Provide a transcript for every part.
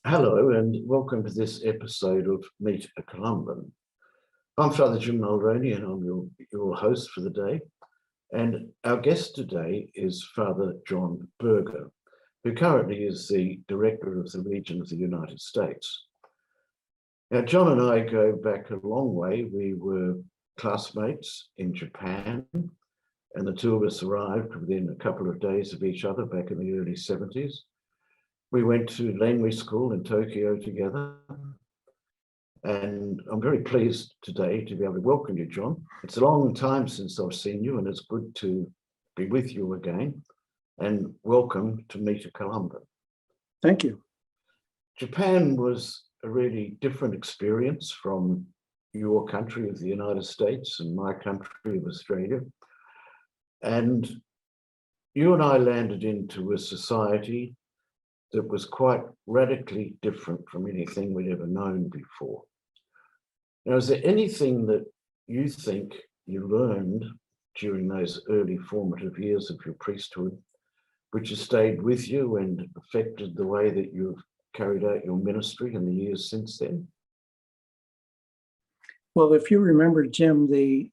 Hello and welcome to this episode of Meet a Columban. I'm Fr Jim Mulroney and I'm your host for the day. And our guest today is Father John Berger, who currently is the Director of the region of the United States. Now, John and I go back a long way. We were classmates in Japan, and the two of us arrived within a couple of days of each other back in the early 70s. We went to Langley School in Tokyo together, and I'm very pleased today to be able to welcome you, John. It's a long time since I've seen you, and it's good to be with you again, and welcome to Meet a Columban. Thank you. Japan was a really different experience from your country of the United States and my country of Australia. And you and I landed into a society that was quite radically different from anything we'd ever known before. Now, is there anything that you think you learned during those early formative years of your priesthood, which has stayed with you and affected the way that you've carried out your ministry in the years since then? Well, if you remember, Jim, the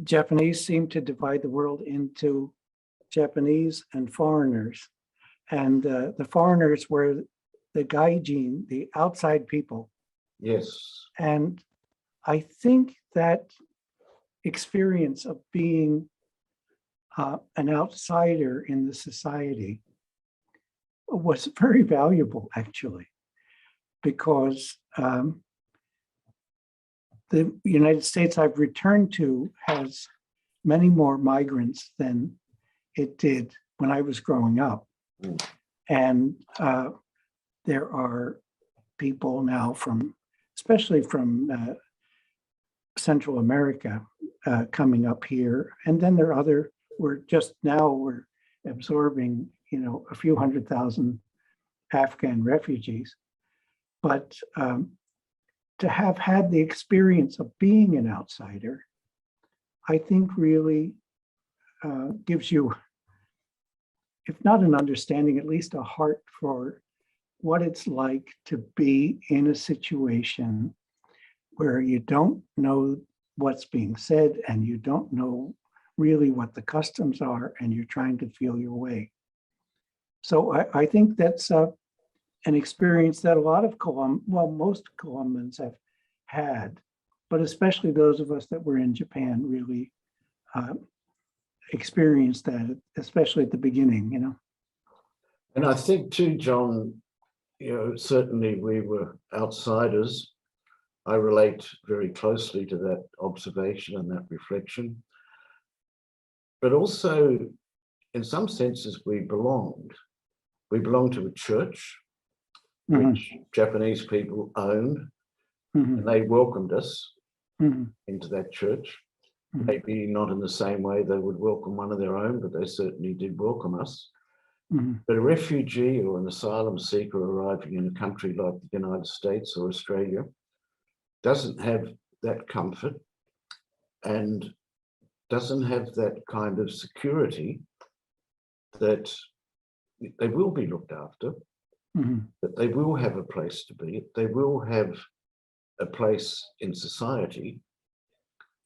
Japanese seemed to divide the world into Japanese and foreigners. And the foreigners were the gaijin, the outside people. Yes. And I think that experience of being an outsider in the society was very valuable, actually, because the United States I've returned to has many more migrants than it did when I was growing up. And there are people now especially from Central America coming up here. And then there are we're absorbing, a few 100,000 Afghan refugees. But to have had the experience of being an outsider, I think really gives you, if not an understanding, at least a heart for what it's like to be in a situation where you don't know what's being said and you don't know really what the customs are, and you're trying to feel your way. So I think that's an experience that a lot of most Columbans have had, but especially those of us that were in Japan really experienced that, especially at the beginning, And I think too, John, certainly we were outsiders. I relate very closely to that observation and that reflection. But also, in some senses, we belonged. We belonged to a church, which Japanese people owned, and they welcomed us into that church. Maybe not in the same way they would welcome one of their own, but they certainly did welcome us. But a refugee or an asylum seeker arriving in a country like the United States or Australia doesn't have that comfort and doesn't have that kind of security that they will be looked after, that they will have a place to be, they will have a place in society,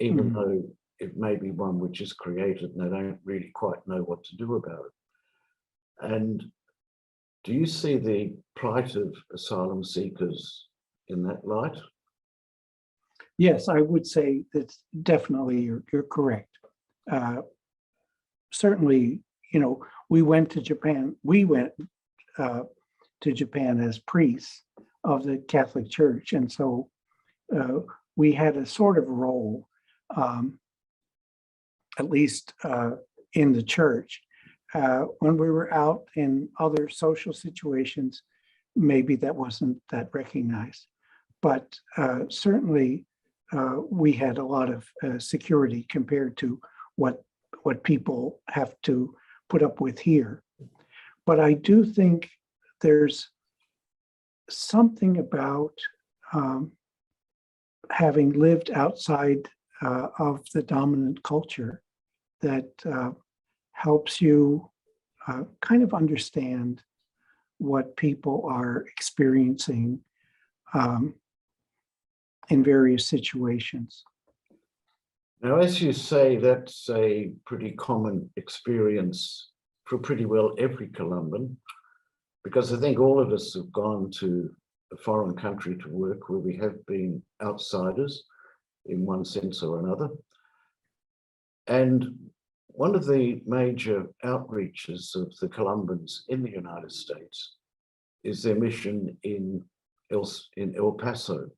even though it may be one which is created and they don't really quite know what to do about it. And do you see the plight of asylum seekers in that light? Yes, I would say that definitely you're correct. Certainly, we went to Japan. We went to Japan as priests of the Catholic Church, and so we had a sort of role, at least in the church. When we were out in other social situations, maybe that wasn't that recognized, but certainly we had a lot of security compared to what people have to put up with here. But I do think there's something about having lived outside of the dominant culture that helps you kind of understand what people are experiencing in various situations. Now, as you say, that's a pretty common experience for pretty well every Columban, because I think all of us have gone to a foreign country to work where we have been outsiders in one sense or another. And one of the major outreaches of the Columbans in the United States is their mission in El Paso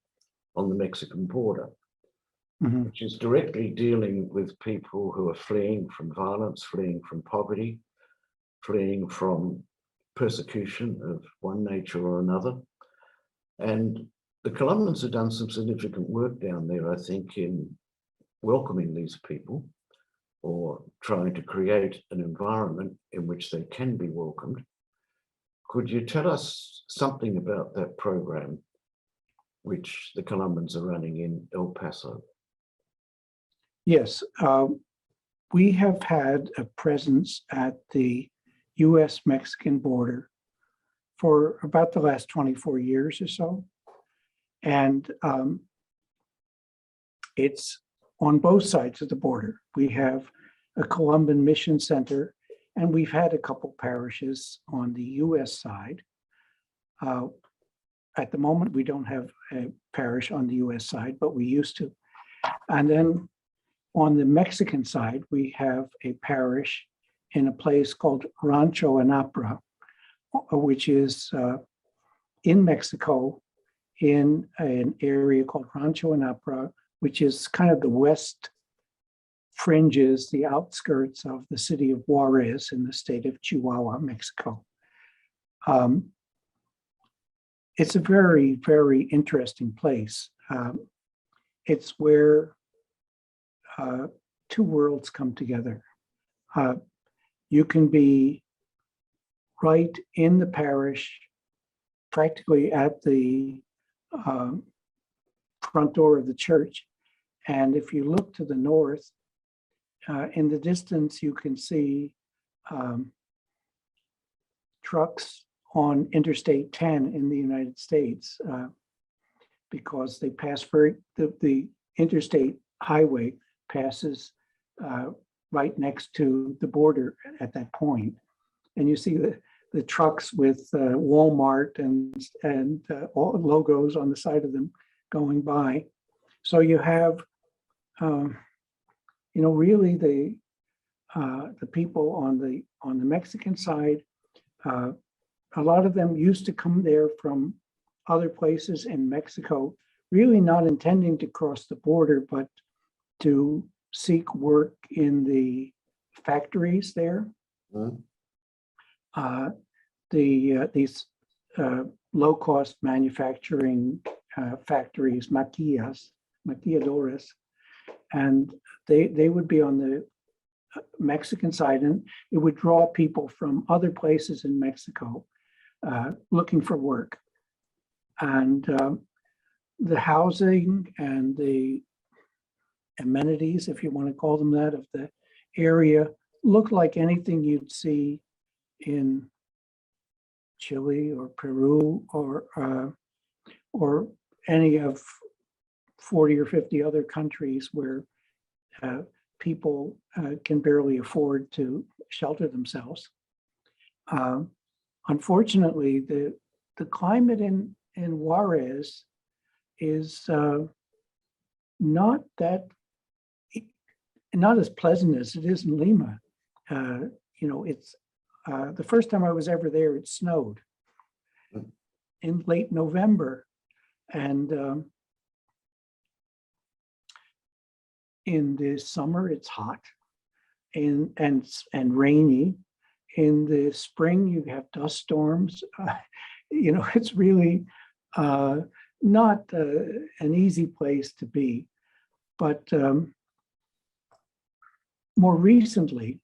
on the Mexican border, which is directly dealing with people who are fleeing from violence, fleeing from poverty, fleeing from persecution of one nature or another. And the Columbans have done some significant work down there, I think, in welcoming these people or trying to create an environment in which they can be welcomed. Could you tell us something about that program which the Columbans are running in El Paso? Yes, we have had a presence at the US-Mexican border for about the last 24 years or so. And it's on both sides of the border. We have a Columban Mission Center, and we've had a couple parishes on the US side. At the moment, we don't have a parish on the US side, but we used to. And then on the Mexican side, we have a parish in a place called Rancho Anapra, which is in Mexico, in an area called Rancho Anapra, which is kind of the west fringes, the outskirts of the city of Juarez in the state of Chihuahua, Mexico. It's a very, very interesting place. It's where two worlds come together. You can be right in the parish, practically at the front door of the church. And if you look to the north, in the distance, you can see trucks on Interstate 10 in the United States, because they pass the interstate highway passes right next to the border at that point. And you see the trucks with Walmart and all logos on the side of them going by. So you have, really the people on the Mexican side. A lot of them used to come there from other places in Mexico, really not intending to cross the border, but to seek work in the factories there. These low-cost manufacturing factories, maquiladoras, and they would be on the Mexican side, and it would draw people from other places in Mexico looking for work. And the housing and the amenities, if you want to call them that, of the area look like anything you'd see in Chile or Peru or any of 40 or 50 other countries where people can barely afford to shelter themselves. Unfortunately, the climate in Juarez is not as pleasant as it is in Lima. It's the first time I was ever there, it snowed in late November, and in the summer it's hot and rainy. In the spring you have dust storms. It's really not an easy place to be. But more recently,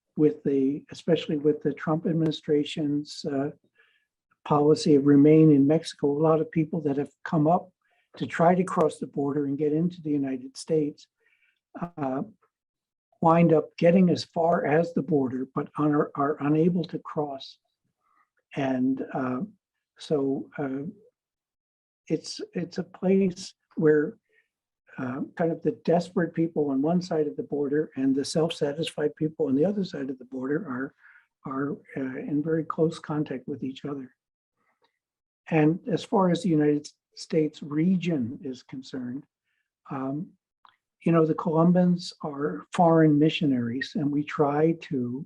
especially with the Trump administration's policy of remain in Mexico, a lot of people that have come up to try to cross the border and get into the United States wind up getting as far as the border, but are unable to cross. And So it's a place where kind of the desperate people on one side of the border and the self-satisfied people on the other side of the border are in very close contact with each other. And as far as the United States region is concerned, you know, the Columbans are foreign missionaries, and we try to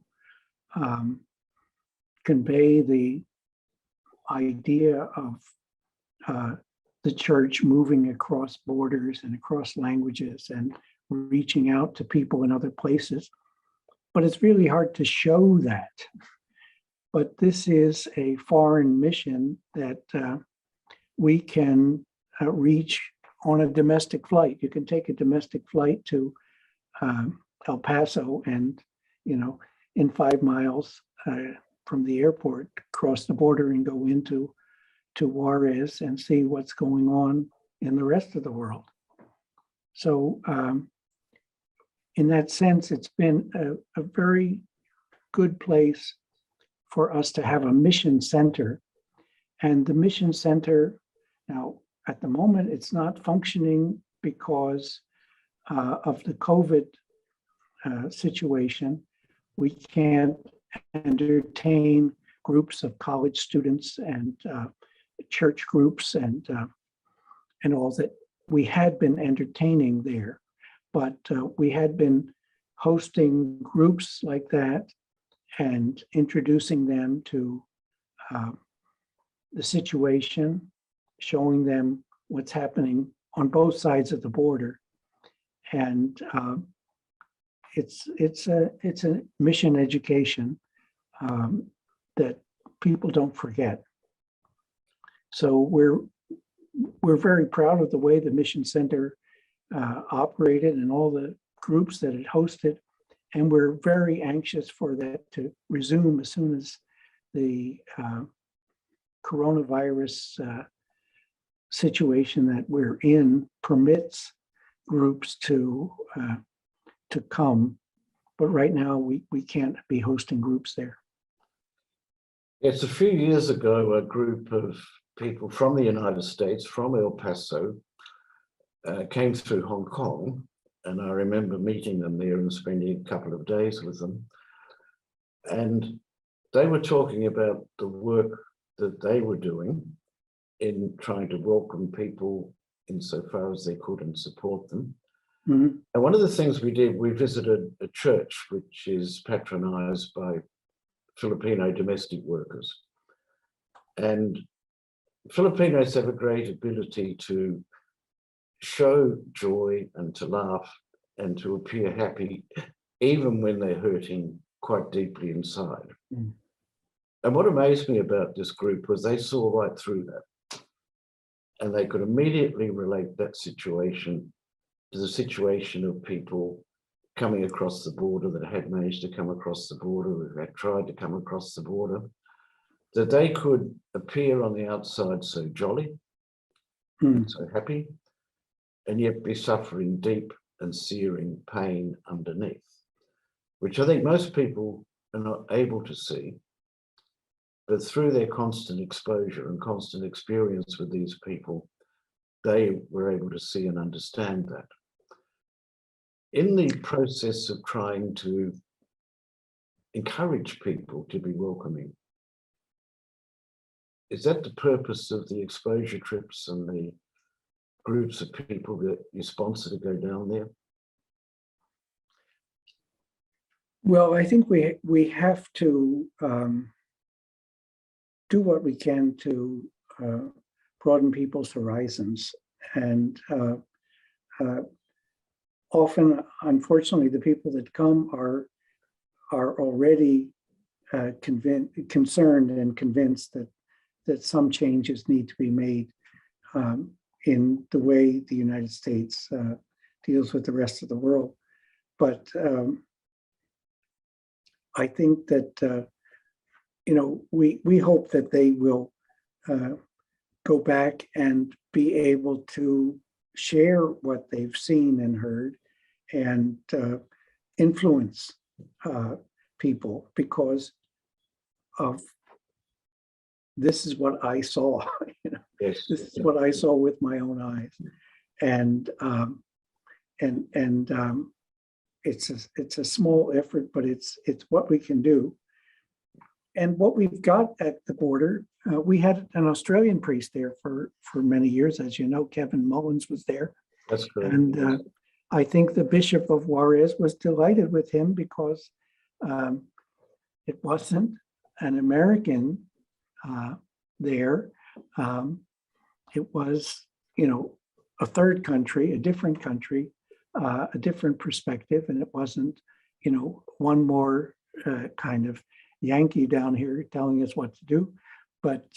convey the idea of the church moving across borders and across languages and reaching out to people in other places. But it's really hard to show that. But this is a foreign mission that we can reach on a domestic flight. You can take a domestic flight to El Paso and, you know, in 5 miles from the airport, cross the border and go into Juarez and see what's going on in the rest of the world. So in that sense, it's been a very good place for us to have a mission center. And the mission center, now at the moment, it's not functioning because of the COVID situation. We can't entertain groups of college students and church groups and all that. We had been entertaining there, but we had been hosting groups like that and introducing them to the situation, showing them what's happening on both sides of the border. And it's a mission education that people don't forget. So we're very proud of the way the Mission Center operated and all the groups that it hosted. And we're very anxious for that to resume as soon as the coronavirus situation that we're in permits groups to come. But right now we can't be hosting groups there. It's a few years ago, a group of people from the United States, from El Paso, came through Hong Kong. And I remember meeting them there and spending a couple of days with them. And they were talking about the work that they were doing in trying to welcome people insofar as they could and support them. Mm-hmm. And one of the things we did, we visited a church which is patronized by Filipino domestic workers. And Filipinos have a great ability to show joy and to laugh and to appear happy, even when they're hurting quite deeply inside. Mm. And what amazed me about this group was they saw right through that. And they could immediately relate that situation to the situation of people coming across the border that had managed to come across the border, who had tried to come across the border, that they could appear on the outside so jolly, and so happy, and yet be suffering deep and searing pain underneath, which I think most people are not able to see, but through their constant exposure and constant experience with these people, they were able to see and understand that. In the process of trying to encourage people to be welcoming, is that the purpose of the exposure trips and the groups of people that you sponsor to go down there? Well, I think we have to do what we can to broaden people's horizons. And often, unfortunately, the people that come are already concerned and convinced that some changes need to be made in the way the United States deals with the rest of the world. But I think that we hope that they will go back and be able to share what they've seen and heard and influence people because of this is what I saw. Yes. This is what I saw with my own eyes, and it's a small effort, but it's what we can do. And what we've got at the border, we had an Australian priest there for many years, as you know. Kevin Mullins was there, That's correct. and I think the Bishop of Juarez was delighted with him because it wasn't an American there. It was, a third country, a different country, a different perspective, and it wasn't, one more kind of Yankee down here telling us what to do. But,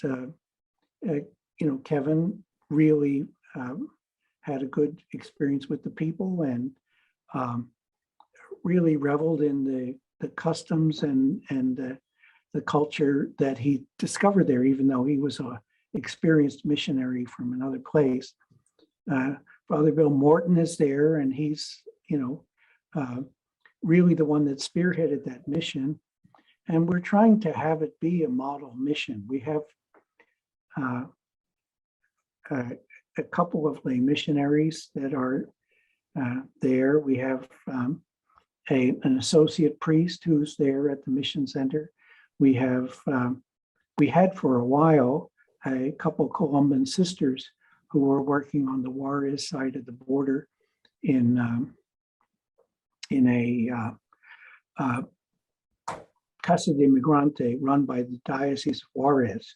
Kevin really had a good experience with the people and really reveled in the customs and the culture that he discovered there, even though he was an experienced missionary from another place. Father Bill Morton is there, and he's, really the one that spearheaded that mission. And we're trying to have it be a model mission. We have a couple of lay missionaries that are there. We have an associate priest who's there at the mission center. We had for a while a couple Columban sisters who were working on the Juarez side of the border in a Casa de Migrante run by the Diocese of Juarez,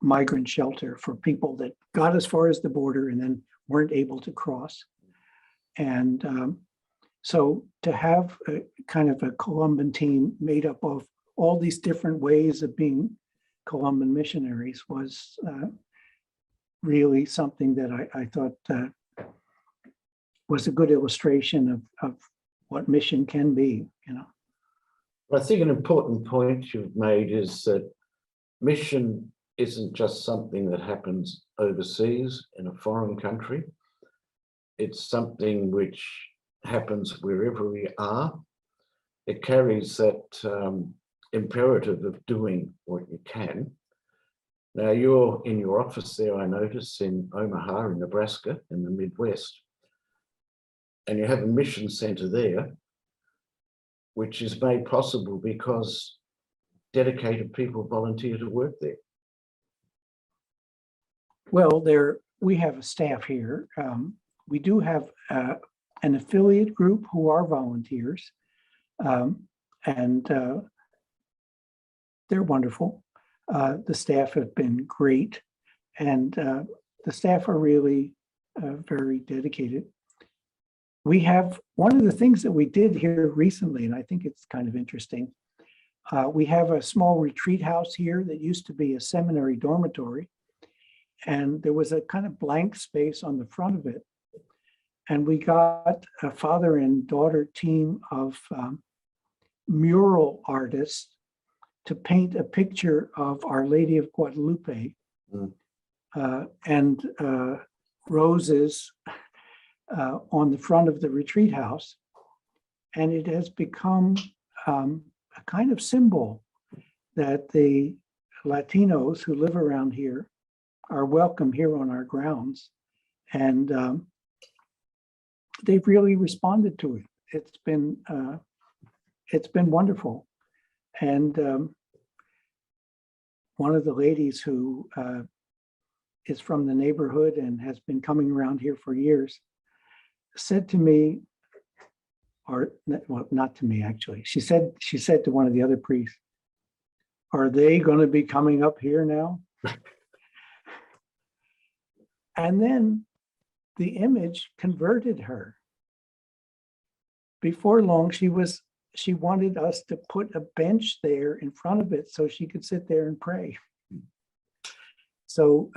migrant shelter for people that got as far as the border and then weren't able to cross. And so to have a kind of a Columban team made up of all these different ways of being Columban missionaries was really something that I thought was a good illustration of what mission can be, I think an important point you've made is that mission isn't just something that happens overseas in a foreign country. It's something which happens wherever we are. It carries that imperative of doing what you can. Now, you're in your office there, I notice, in Omaha, in Nebraska, in the Midwest, and you have a mission center there, which is made possible because dedicated people volunteer to work there. Well, we have a staff here. We do have an affiliate group who are volunteers, and they're wonderful. The staff have been great, and the staff are really very dedicated. We have one of the things that we did here recently, and I think it's kind of interesting. We have a small retreat house here that used to be a seminary dormitory, and there was a kind of blank space on the front of it. And we got a father and daughter team of mural artists to paint a picture of Our Lady of Guadalupe and roses on the front of the retreat house. And it has become a kind of symbol that the Latinos who live around here are welcome here on our grounds. And they've really responded to it. It's been wonderful. And one of the ladies who is from the neighborhood and has been coming around here for years said to me, or well, not to me actually, she said to one of the other priests, "Are they going to be coming up here now?" And then the image converted her. Before long, she wanted us to put a bench there in front of it so she could sit there and pray. So,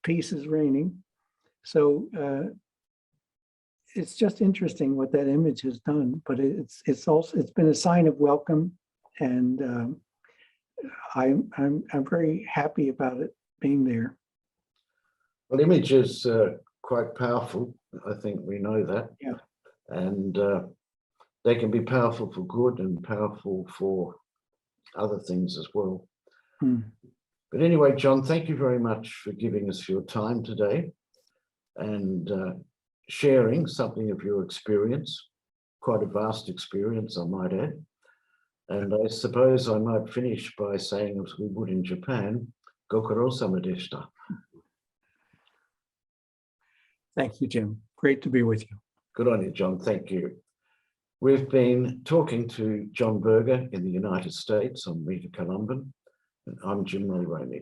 peace is reigning. So it's just interesting what that image has done. But it's been a sign of welcome, and I'm very happy about it being there. Well, image is quite powerful. I think we know that. Yeah. And they can be powerful for good and powerful for other things as well. But anyway, John, thank you very much for giving us your time today and sharing something of your experience, quite a vast experience, I might add. And I suppose I might finish by saying, as we would in Japan, Gokurou-sama deshita. Thank you, Jim. Great to be with you. Good on you, John. Thank you. We've been talking to John Berger in the United States on Meet Columban, and I'm Jim Mulroney.